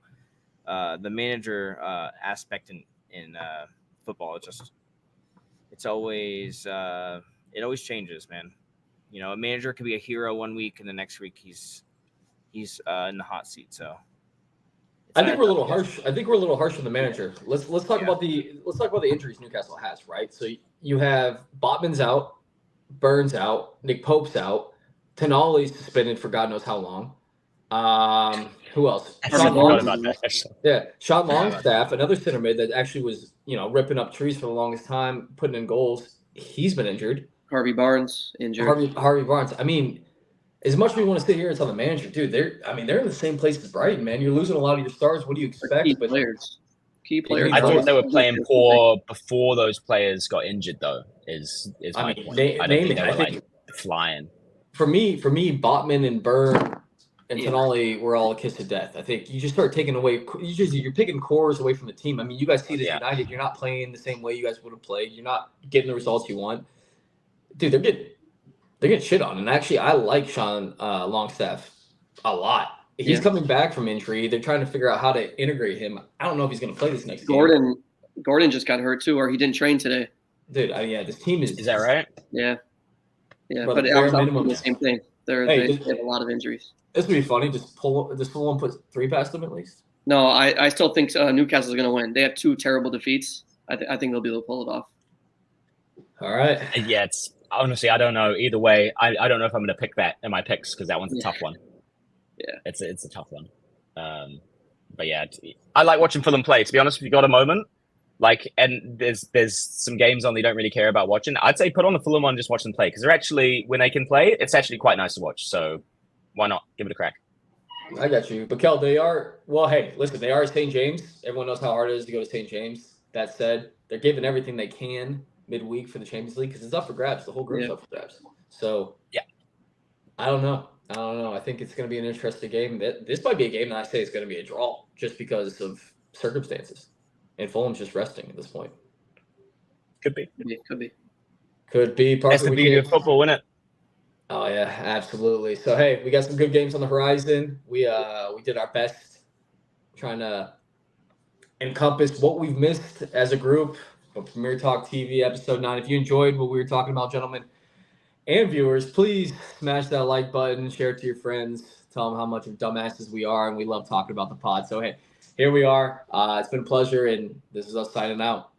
The manager aspect in football, it always changes, man. You know, a manager could be a hero one week and the next week he's in the hot seat. So I think we're a little harsh. I think we're a little harsh on the manager. Let's talk about the injuries Newcastle has, right? So you have Botman's out, Burns out, Nick Pope's out, Tonali's suspended for God knows how long. Who else? I Sean forgot Long? about that. Actually. Yeah, Sean Longstaff, another center mid that actually was, ripping up trees for the longest time, putting in goals. He's been injured. Harvey Barnes injured. Harvey Barnes. I mean, as much as we want to sit here and tell the manager, dude, they're in the same place as Brighton, man. You're losing a lot of your stars. What do you expect? Key players. I thought they were playing poor before those players got injured, though. Is my point? I don't think they were like flying. For me, Botman and Burn and Tonali were all a kiss of death. I think you just start taking away. You're picking cores away from the team. I mean, you guys see this United. You're not playing the same way you guys would have played. You're not getting the results you want. Dude, they're getting shit on. And actually, I like Sean Longstaff a lot. He's coming back from injury. They're trying to figure out how to integrate him. I don't know if he's going to play this next game. Gordon just got hurt too, or he didn't train today. Dude, this team is. Is that right? Yeah. But I was the same thing. They have a lot of injuries. This would be funny. Just pull and put 3 past them at least. No, I still think Newcastle's going to win. They have 2 terrible defeats. I think they'll be able to pull it off. All right. Yeah, it's honestly, I don't know. Either way, I don't know if I'm going to pick that in my picks because that one's a tough one. Yeah, it's a tough one. But yeah, I like watching Fulham play. To be honest, if you got a moment, and there's some games on that you don't really care about watching, I'd say put on the Fulham one, just watch them play because they're actually, when they can play, it's actually quite nice to watch. So why not give it a crack? I got you, but Kel, they are they are St. James. Everyone knows how hard it is to go to St. James. That said, they're giving everything they can midweek for the Champions League because it's up for grabs. The whole group's up for grabs. So I don't know. I think it's going to be an interesting game. This might be a game that I say is going to be a draw just because of circumstances. And Fulham's just resting at this point. Could be. Could be. That's the beauty of football, isn't it? Oh yeah, absolutely. So hey, we got some good games on the horizon. We did our best trying to encompass what we've missed as a group. Premier Talk TV episode 9. If you enjoyed what we were talking about, gentlemen and viewers, please smash that like button, share it to your friends, tell them how much of dumbasses we are, and we love talking about the pod. So hey, here we are. It's been a pleasure, and this is us signing out.